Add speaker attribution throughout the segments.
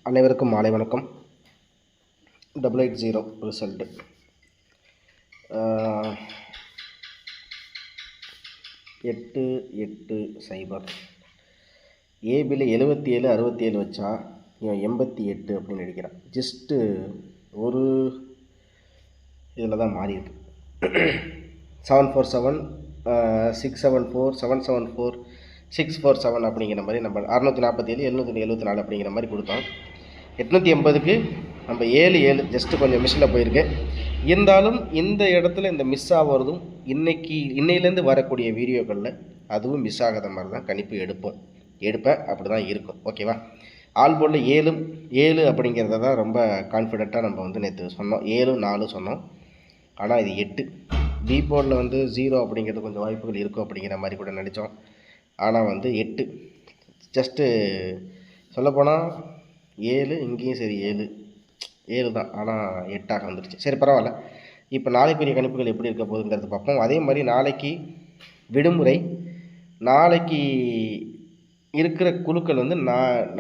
Speaker 1: அனைவருக்கும் மாலை வணக்கம். 880 ரிசல்ட்டு 880. ஏபியில் 77 67 வச்சா இவன் 88 அப்படின்னு அடிக்கிறான். ஜஸ்ட்டு ஒரு இதில் தான் மாறி இருக்கு. 747 674 774 647 அப்படிங்கிற மாதிரி நம்ம 647 774 அப்படிங்கிற மாதிரி கொடுத்தோம். 880க்கு நம்ம 7 ஜஸ்ட்டு கொஞ்சம் மிஸ்ஸில் போயிருக்கு. இருந்தாலும் இந்த இடத்துல இந்த மிஸ் ஆகிறதும் இன்னையிலேருந்து வரக்கூடிய வீடியோக்களில் அதுவும் மிஸ் ஆகாத மாதிரி தான் கணிப்பு எடுப்பேன். அப்படி தான் இருக்கும். ஓகேவா? ஆல் போர்டில் 7 அப்படிங்கிறத தான் ரொம்ப கான்ஃபிடெண்ட்டாக நம்ம வந்து நேற்று சொன்னோம். 7 4 சொன்னோம். ஆனால் இது 8. பி போர்டில் வந்து 0 அப்படிங்கிறது கொஞ்சம் வாய்ப்புகள் இருக்கும் அப்படிங்கிற மாதிரி கூட நினச்சோம். ஆனால் வந்து 8 ஜஸ்ட்டு சொல்லப்போனால் 7 இங்கேயும் சரி 7 தான். ஆனால் 8ஆக வந்துடுச்சு. சரி, பரவாயில்ல. இப்போ நாளைக்குரிய கணிப்புகள் எப்படி இருக்க போகுதுங்கிறது பார்ப்போம். அதே மாதிரி நாளைக்கு விடுமுறை. நாளைக்கு இருக்கிற குழுக்கள் வந்து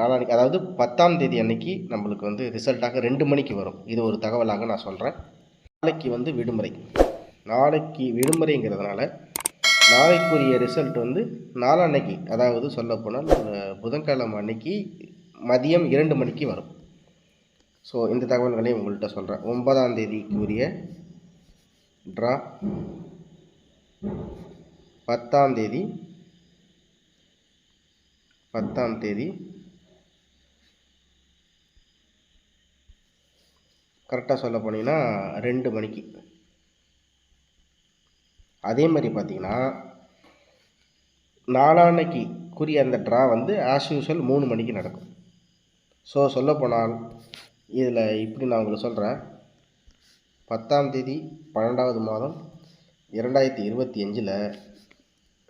Speaker 1: நாளைக்கு, அதாவது 10ஆம் தேதி அன்னைக்கு நம்மளுக்கு வந்து ரிசல்ட்டாக 2 மணிக்கு வரும். இது ஒரு தகவலாக நான் சொல்கிறேன். நாளைக்கு வந்து விடுமுறை. நாளைக்கு விடுமுறைங்கிறதுனால நாளைக்குரிய ரிசல்ட் வந்து நாளான்னைக்கு, அதாவது சொல்லப்போனால் புதன்கிழமை அன்னைக்கு மதியம் 2 மணிக்கு வரும். ஸோ இந்த தகவல்களையும் உங்கள்கிட்ட சொல்கிறேன். 9ஆம் தேதிக்குரிய ட்ரா 10ஆம் தேதி கரெக்டாக சொல்ல போனீங்கன்னா 2 மணிக்கு. அதே மாதிரி பார்த்தீங்கன்னா நாளான்னைக்கு குறிய அந்த ட்ரா வந்து ஆஸ் யூஷுவல் 3 மணிக்கு நடக்கும். ஸோ சொல்லப்போனால் இதில் இப்படி நான் உங்களுக்கு சொல்கிறேன். 10ஆம் தேதி 12வது மாதம் 2025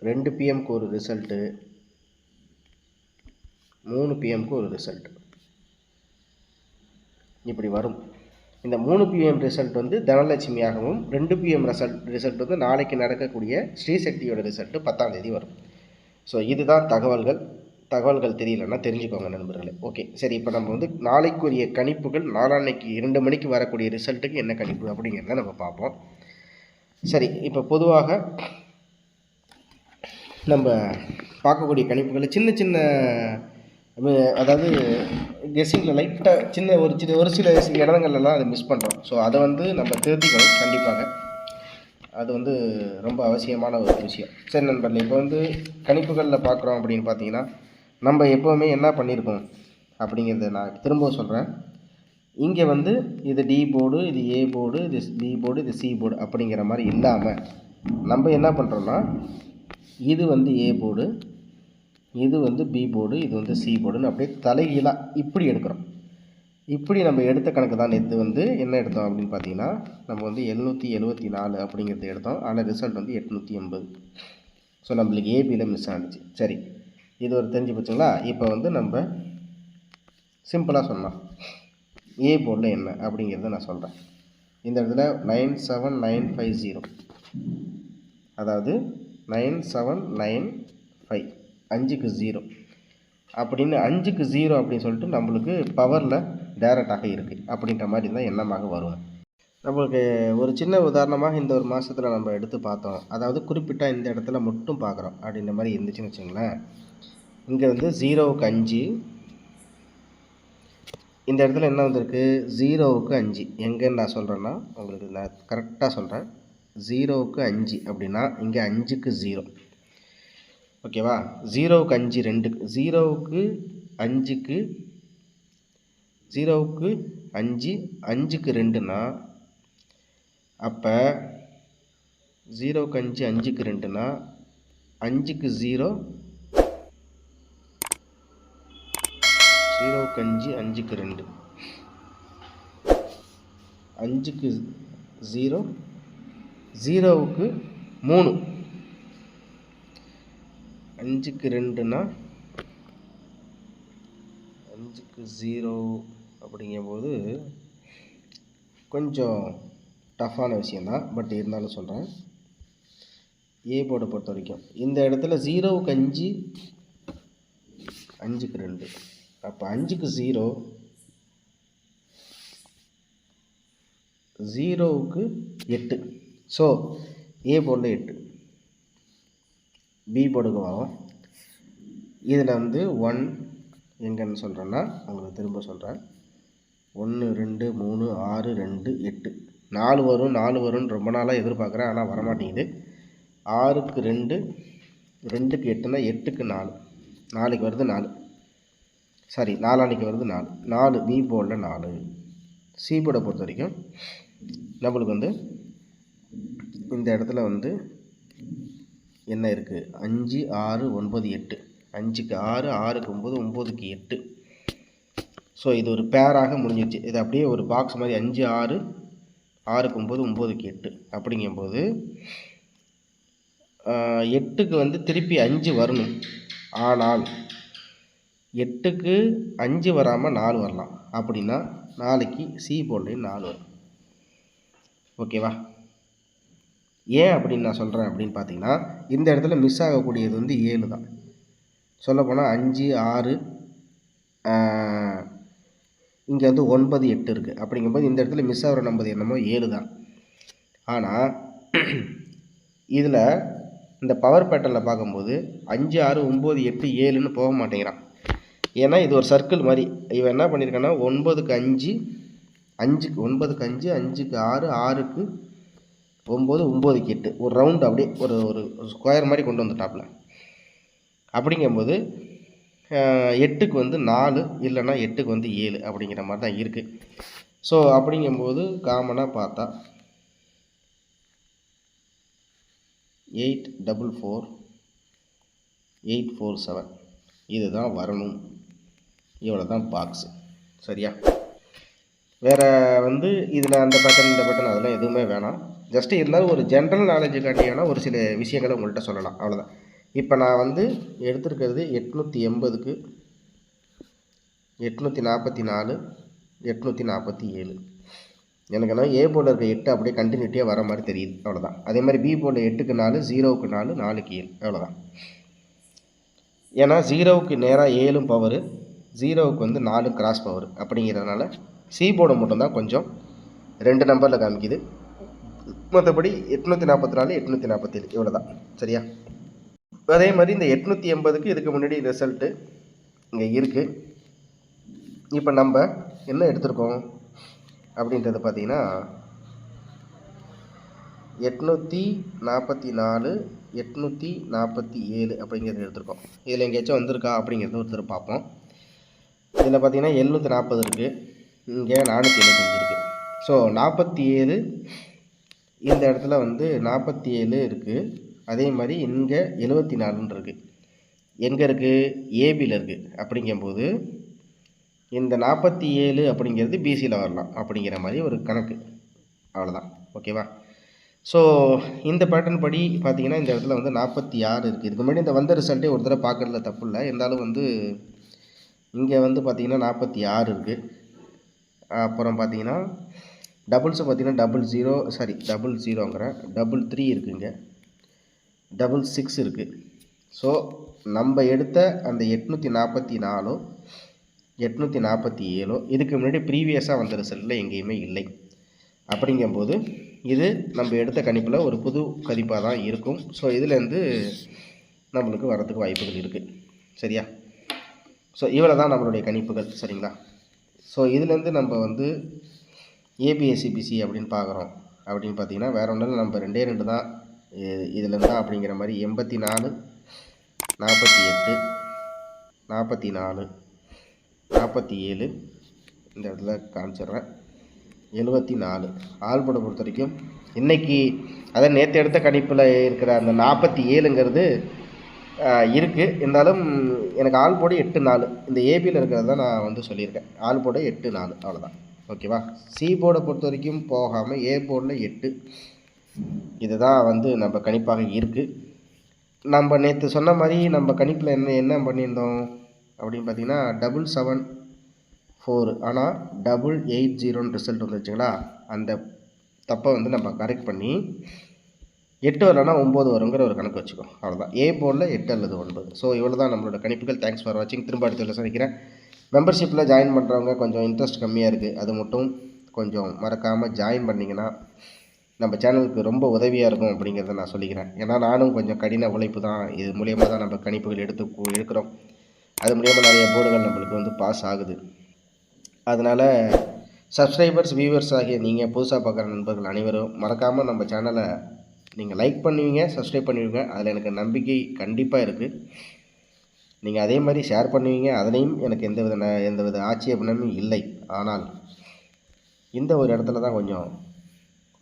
Speaker 1: 2 PM ஒரு ரிசல்ட்டு, 3 PM ஒரு ரிசல்ட்டு இப்படி வரும். இந்த 3 PM ரிசல்ட் வந்து தனலட்சுமியாகவும் 2 PM ரிசல்ட் வந்து நாளைக்கு நடக்கக்கூடிய ஸ்ரீசக்தியோட ரிசல்ட்டு 10ஆம் தேதி வரும். ஸோ இதுதான் தகவல்கள் தெரியலன்னா தெரிஞ்சுக்கோங்க நண்பர்களே. ஓகே, சரி. இப்போ நம்ம வந்து நாளைக்குரிய கணிப்புகள், நாளான்னைக்கு 2 மணிக்கு வரக்கூடிய ரிசல்ட்டுக்கு என்ன கணிப்பு அப்படிங்கிறத நம்ம பார்ப்போம். சரி, இப்போ பொதுவாக நம்ம பார்க்கக்கூடிய கணிப்புகள் சின்ன அதாவது கெஸ்ஸிங்கில் லைட்டாக ஒரு சில இடங்கள்லாம் அதை மிஸ் பண்ணுறோம். ஸோ அதை வந்து நம்ம திருத்திக்கணும் கண்டிப்பாக. அது வந்து ரொம்ப அவசியமான ஒரு விஷயம். சரி நண்பர்களே, இப்போ வந்து கணிப்புகளில் பார்க்குறோம் அப்படின்னு பார்த்தீங்கன்னா நம்ம எப்போவுமே என்ன பண்ணியிருக்கோம் அப்படிங்கிறத நான் திரும்ப சொல்கிறேன். இங்கே வந்து இது டி போர்டு, இது ஏ போர்டு, இது பி போர்டு, இது சி போர்டு அப்படிங்கிற மாதிரி இல்லாமல் நம்ம என்ன பண்ணுறோன்னா, இது வந்து ஏ போர்டு, இது வந்து பி போர்டு, இது வந்து சி போர்டுன்னு அப்படியே தலைகீழாக இப்படி எடுக்கிறோம். இப்படி நம்ம எடுத்த கணக்கு தான் நேற்று வந்து என்ன எடுத்தோம் அப்படின்னு பார்த்தீங்கன்னா, நம்ம வந்து 774 அப்படிங்கிறது எடுத்தோம். ஆனால் ரிசல்ட் வந்து 880. ஸோ நம்மளுக்கு ஏபியில் மிஸ் ஆகிடுச்சு. சரி, இது ஒரு தெரிஞ்சு போச்சுங்களா? இப்போ வந்து நம்ம சிம்பிளாக சொல்லலாம். ஏ போர்டில் என்ன அப்படிங்கிறத நான் சொல்கிறேன். இந்த இடத்துல 97950, அதாவது 9795 5க்கு 0 அப்படின்னு 5க்கு 0 அப்படின்னு சொல்லிட்டு நம்மளுக்கு பவரில் டைரக்டாக இருக்குது அப்படின்ற மாதிரி தான் எண்ணமாக வரும். நம்மளுக்கு ஒரு சின்ன உதாரணமாக இந்த ஒரு மாதத்தில் நம்ம எடுத்து பார்த்தோம். அதாவது குறிப்பிட்ட இந்த இடத்துல மட்டும் பார்க்குறோம் அப்படின்ற மாதிரி இருந்துச்சுன்னு வச்சுங்களேன். இங்கே வந்து 0க்கு 5, இந்த இடத்துல என்ன வந்திருக்கு 0க்கு 5. எங்கன்னு நான் சொல்கிறேன்னா உங்களுக்கு நான் கரெக்டாக சொல்கிறேன். 0க்கு 5 அப்படின்னா இங்கே 5க்கு 0. ஓகேவா? 0க்கு 5 2க்கு 0க்கு 5 5க்கு 2னா, அப்போ 0க்கு 5 5க்கு 2னா 5க்கு 0, 0க்கு 5 5க்கு 2, 5க்கு 0, 0க்கு 3, 5க்கு 2னா 5க்கு 0 அப்படிங்கும்போது கொஞ்சம் டஃப்பான விஷயந்தான். பட் இருந்தாலும் சொல்கிறேன். ஏ போர்டை பொறுத்த வரைக்கும் இந்த இடத்துல 0க்கு 5 5க்கு 2, அப்போ 5க்கு 0 0க்கு 8. ஸோ ஏ போர்டில் 8. பி போர்டுக்கு வரும். இதில் வந்து 1 எங்கன்னு சொல்கிறேன்னா உங்களுக்கு திரும்ப சொல்கிறேன். 1 2 3 6 2 8 4 வரும் 4 வரும்னு ரொம்ப நாளாக எதிர்பார்க்குறேன், ஆனால் வரமாட்டேங்குது. 6க்கு 2, 2க்கு 8னா 8க்கு 4, 4க்கு வருது 4, சாரி 4 அன்றைக்கி வருது 4, 4 பி போர்டில் 4. சி போர்டை பொறுத்த வரைக்கும் நம்மளுக்கு வந்து இந்த இடத்துல வந்து என்ன இருக்குது, 5 6 9 8, 5க்கு 6, 6க்கு 9, 9க்கு 8. ஸோ இது ஒரு பேராக முடிஞ்சிருச்சு. இது அப்படியே ஒரு பாக்ஸ் மாதிரி 5 6, 6க்கு 9, 9க்கு 8 அப்படிங்கும்போது 8க்கு வந்து திருப்பி 5 வரணும். ஆனால் 8க்கு 5 வராமல் 4 வரலாம். அப்படின்னா நாளைக்கு சி போர்ட்லேயும் 4 வரும். ஓகேவா? ஏன் அப்படின்னு நான் சொல்கிறேன் அப்படின்னு பார்த்தீங்கன்னா, இந்த இடத்துல மிஸ் ஆகக்கூடியது வந்து 7 தான். சொல்லப்போனால் 5 6, இங்கே வந்து 9 8 இருக்குது. அப்படிங்கும்போது இந்த இடத்துல மிஸ் ஆகிற நம்பர் என்னமோ 7 தான். ஆனால் இதில் இந்த பவர் பேட்டர்னில் பார்க்கும்போது 5 6 9 8 7ன்னு போக மாட்டேங்கிறான். ஏன்னா இது ஒரு சர்க்கிள் மாதிரி. இவன் என்ன பண்ணியிருக்கான்னா 9க்கு 5, 5க்கு 9க்கு 5, 5க்கு 6, 6க்கு 9, 9க்கு 8 ஒரு ரவுண்டு அப்படியே ஒரு ஒரு ஸ்கொயர் மாதிரி கொண்டு வந்துட்டாப்புல. அப்படிங்கும்போது 8க்கு வந்து 4 இல்லைன்னா 8க்கு வந்து 7 அப்படிங்கிற மாதிரி தான் இருக்குது. ஸோ அப்படிங்கும்போது காமனாக பார்த்தா 8 4 4 8 4 7 இதுதான் வரணும். இவ்வளோ தான் பாக்ஸு. சரியா? வேறு வந்து இதில் அந்த பேட்டர்ன் இந்த பேட்டர்ன் அதெல்லாம் எதுவுமே வேணாம். ஜஸ்ட்டு இருந்தாலும் ஒரு ஜென்ரல் நாலேஜுக்காண்டியான ஒரு சில விஷயங்களை உங்கள்கிட்ட சொல்லலாம், அவ்வளோதான். இப்போ நான் வந்து எடுத்துருக்கிறது 880க்கு 844 847. எனக்கு என்ன ஏ போர்டில் இருக்க 8 அப்படியே கண்டினியூட்டியாக வர மாதிரி தெரியுது, அவ்வளோதான். அதே மாதிரி பி போர்டில் 8க்கு 4, 0க்கு 4, 4க்கு 7, அவ்வளோதான். ஏன்னா 0க்கு நேராக 7 பவரு, 0க்கு வந்து 4 கிராஸ் பவர். அப்படிங்கிறதுனால சி போர்டை மட்டும்தான் கொஞ்சம் 2 நம்பரில் காமிக்குது. மற்றபடி 844 847 இவ்வளோ தான். சரியா? அதே மாதிரி இந்த 880க்கு இதுக்கு முன்னாடி ரிசல்ட்டு இங்கே இருக்குது. இப்போ நம்ம என்ன எடுத்திருக்கோம் அப்படின்றது பார்த்தீங்கன்னா 844 847 அப்படிங்கிறது எடுத்திருக்கோம். இதில் எங்கேயாச்சும் வந்திருக்கா அப்படிங்கிறத ஒருத்தர் பார்ப்போம். இதில் பார்த்தீங்கன்னா 740 இருக்குது, இங்கே 475 இருக்குது. ஸோ 47 இந்த இடத்துல வந்து 47 இருக்குது. அதே மாதிரி இங்கே 74 இருக்குது. எங்கே இருக்குது? ஏபியில் இருக்குது. அப்படிங்கும்போது இந்த 47 அப்படிங்கிறது பிசியில் வரலாம் அப்படிங்கிற மாதிரி ஒரு கணக்கு, அவ்வளோதான். ஓகேவா? ஸோ இந்த பேட்டர்ன் படி பார்த்தீங்கன்னா இந்த இடத்துல வந்து 46 இருக்குது. இதுக்கு முன்னாடி இந்த வந்த ரிசல்ட்டே ஒரு தடவை பார்க்குறதுல தப்பு இல்லை. இருந்தாலும் வந்து இங்கே வந்து பார்த்திங்கன்னா 46 இருக்குது. அப்புறம் பார்த்தீங்கன்னா டபுள்ஸை பார்த்தீங்கன்னா 00 3 இருக்குங்க, 66 இருக்குது. ஸோ நம்ம எடுத்த அந்த 844 847 இதுக்கு முன்னாடி ப்ரீவியஸாக வந்த ரிசல்ட்டில் எங்கேயுமே இல்லை. அப்படிங்கும்போது இது நம்ம எடுத்த கணிப்பில் ஒரு புது கணிப்பாக தான் இருக்கும். ஸோ இதுலேருந்து நம்மளுக்கு வரத்துக்கு வாய்ப்புகள் இருக்குது. சரியா? ஸோ இவ்வளோ தான் நம்மளுடைய கணிப்புகள். சரிங்களா? ஸோ இதுலேருந்து நம்ம வந்து ஏபிஎஸ்சிபிசி அப்படின்னு பார்க்குறோம். அப்படின்னு பார்த்தீங்கன்னா வேறு ஒன்றும் நம்ம 2 தான் இதுலேருந்து தான் அப்படிங்கிற மாதிரி 84 48 44 47 இந்த இடத்துல காமிச்சிட்றேன். 74 ஆல்போர்டை பொறுத்த வரைக்கும் இன்றைக்கி அதான் நேற்று எடுத்த கணிப்பில் இருக்கிற அந்த 47ங்கிறது இருக்குது. இருந்தாலும் எனக்கு ஆல்போர்டு 8 4 இந்த ஏபியில் இருக்கிறது தான் நான் வந்து சொல்லியிருக்கேன். ஆல்போர்டு 8 4 அவ்வளோதான். ஓகேவா? சி போர்டை பொறுத்த வரைக்கும் போகாமல் ஏ போர்டில் 8 இதுதான் வந்து நம்ம கணிப்பாக இருக்குது. நம்ம நேற்று சொன்ன மாதிரி நம்ம கணிப்பில் என்ன பண்ணியிருந்தோம் அப்படின்னு பார்த்தீங்கன்னா 774 ஆனால் 880 ரிசல்ட் வந்துருச்சுங்களா. அந்த தப்பை வந்து நம்ம கரெக்ட் பண்ணி 8 வரலன்னா 9 வருங்கிற ஒரு கணக்கு வச்சுக்கோ, அவ்வளோதான். ஏ போர்டில் 8 அல்லது 9. ஸோ இவ்வளோ தான் நம்மளோட கணிப்புகள். தேங்க்ஸ் ஃபார் வாட்சிங். திரும்ப அடுத்த சந்திக்கிறேன். மெம்பர்ஷிப்பில் ஜாயின் பண்ணுறவங்க கொஞ்சம் இன்ட்ரெஸ்ட் கம்மியாக இருக்குது, அது மட்டும் கொஞ்சம் மறக்காமல் ஜாயின் பண்ணிங்கன்னா நம்ம சேனலுக்கு ரொம்ப உதவியாக இருக்கும் அப்படிங்கிறத நான் சொல்லிக்கிறேன். ஏன்னா நானும் கொஞ்சம் கடின உழைப்பு தான், இது மூலியமாக தான் நம்ம கணிப்புகள் எடுக்கிறோம். அது மூலியமாக நிறைய போர்டுகள் நம்மளுக்கு வந்து பாஸ் ஆகுது. அதனால் சப்ஸ்கிரைபர்ஸ் வியூவர்ஸ் ஆகிய நீங்கள் புதுசாக பார்க்குற நண்பர்கள் அனைவரும் மறக்காமல் நம்ம சேனலை நீங்கள் லைக் பண்ணுவீங்க, சப்ஸ்கிரைப் பண்ணுவீங்க. அதில் எனக்கு நம்பிக்கை கண்டிப்பாக இருக்குது. நீங்கள் அதே மாதிரி ஷேர் பண்ணுவீங்க, அதுலேயும் எனக்கு எந்தவித ஆட்சேபனமும் இல்லை. ஆனால் இந்த ஒரு இடத்துல தான் கொஞ்சம்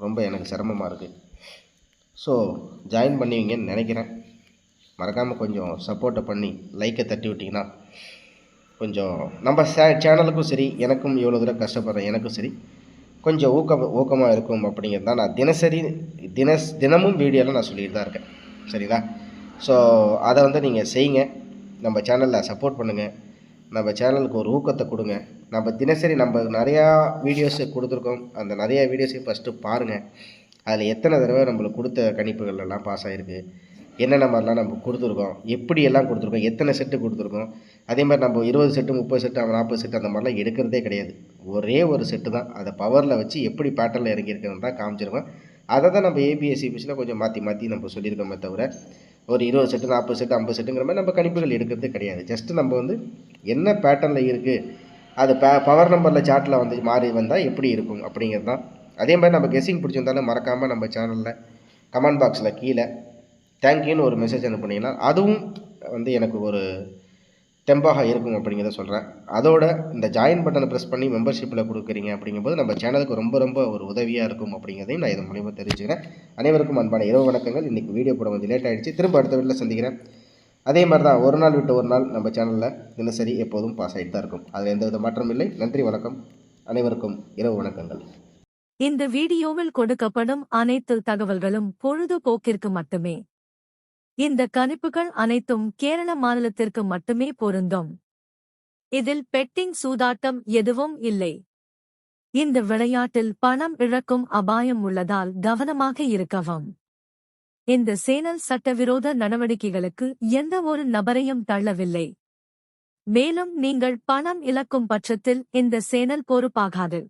Speaker 1: ரொம்ப எனக்கு சிரமமாக இருக்குது. ஸோ ஜாயின் பண்ணுவீங்கன்னு நினைக்கிறேன். மறக்காமல் கொஞ்சம் சப்போர்ட்டை பண்ணி லைக்கை தட்டி விட்டிங்கன்னா கொஞ்சம் நம்ம சேனலுக்கும் சரி, எனக்கும் இவ்வளோ தூரம் கஷ்டப்படுறேன் எனக்கும் சரி, கொஞ்சம் ஊக்கமாக இருக்கும் அப்படிங்கிறது தான் நான் தினமும் வீடியோவில் நான் சொல்லிட்டு தான் இருக்கேன். சரிங்களா? ஸோ அதை வந்து நீங்கள் செய்யுங்க. நம்ம சேனலில் சப்போர்ட் பண்ணுங்கள். நம்ம சேனலுக்கு ஒரு ஊக்கத்தை கொடுங்க. நம்ம தினசரி நம்ம நிறையா வீடியோஸு கொடுத்துருக்கோம். அந்த நிறையா வீடியோஸையும் ஃபஸ்ட்டு பாருங்கள். அதில் எத்தனை தடவை நம்மளுக்கு கொடுத்த கணிப்புகள் எல்லாம் பாஸ் ஆகிருக்கு, என்னென்ன மாதிரிலாம் நம்ம கொடுத்துருக்கோம், எப்படியெல்லாம் கொடுத்துருக்கோம், எத்தனை செட்டு கொடுத்துருக்கோம். அதே மாதிரி நம்ம 20 செட்டு 30 செட்டு 40 செட்டு அந்த மாதிரிலாம் எடுக்கிறதே கிடையாது. ஒரே ஒரு செட்டு தான், அதை பவரில் வச்சு எப்படி பேட்டர்னில் இறங்கியிருக்குன்னு தான் காமிச்சிருக்கோம். அதை தான் நம்ம ஏபிஎஸ்சிபிஎஸ்சியில் கொஞ்சம் மாற்றி நம்ம சொல்லியிருக்கோமே தவிர ஒரு 20 செட்டு 40 செட்டு 50 செட்டுங்கிற மாதிரி நம்ம கணிப்புகள் எடுக்கிறதே கிடையாது. ஜஸ்ட்டு நம்ம வந்து என்ன பேட்டர்னில் இருக்குது, அது பவர் நம்பரில் சார்ட்டில் வந்து மாறி வந்தால் எப்படி இருக்கும் அப்படிங்கிறது தான். அதே மாதிரி நம்ம கெஸ்ஸிங் பிடிச்சிருந்தாலும் மறக்காமல் நம்ம சேனலில் கமெண்ட் பாக்ஸில் கீழே தேங்க்யூன்னு ஒரு மெசேஜ் அனுப்புனீங்கன்னா அதுவும் வந்து எனக்கு ஒரு தெம்பாக இருக்கும் அப்படிங்கிறத சொல்கிறேன். அதோட இந்த ஜாயின் பட்டனை ப்ரெஸ் பண்ணி மெம்பர்ஷிப்பில் கொடுக்குறீங்க அப்படிங்கும்போது நம்ம சேனலுக்கு ரொம்ப ஒரு உதவியாக இருக்கும் அப்படிங்கிறதையும் நான் இதன் மூலியமாக தெரிஞ்சுக்கிறேன். அனைவருக்கும் அன்பான இரவு வணக்கங்கள். இன்றைக்கி வீடியோ போட கொஞ்சம் லேட் ஆகிடுச்சு. திரும்ப அடுத்த வீட்டில் சந்திக்கிறேன். அதே மாதிரி தான் ஒரு நாள் விட்டு ஒரு நாள் நம்ம சேனலில் தினசரி எப்போதும் பாஸ் ஆகிட்டு தான் இருக்கும். அதில் எந்தவித மாற்றம் இல்லை. நன்றி, வணக்கம். அனைவருக்கும் இரவு வணக்கங்கள்.
Speaker 2: இந்த வீடியோவில் கொடுக்கப்படும் அனைத்து தகவல்களும் பொழுதுபோக்கிற்கு மட்டுமே. இந்த கணிப்புகள் அனைத்தும் கேரள மாநிலத்திற்கு மட்டுமே பொருந்தும். இதில் பெட்டிங் சூதாட்டம் எதுவும் இல்லை. இந்த விளையாட்டில் பணம் இழக்கும் அபாயம் உள்ளதால் கவனமாக இருக்கவும். இந்த சேனல் சட்டவிரோத நடவடிக்கைகளுக்கு எந்த ஒரு நபரையும் தள்ளவில்லை. மேலும் நீங்கள் பணம் இழக்கும் பட்சத்தில் இந்த சேனல் பொறுப்பாகாது.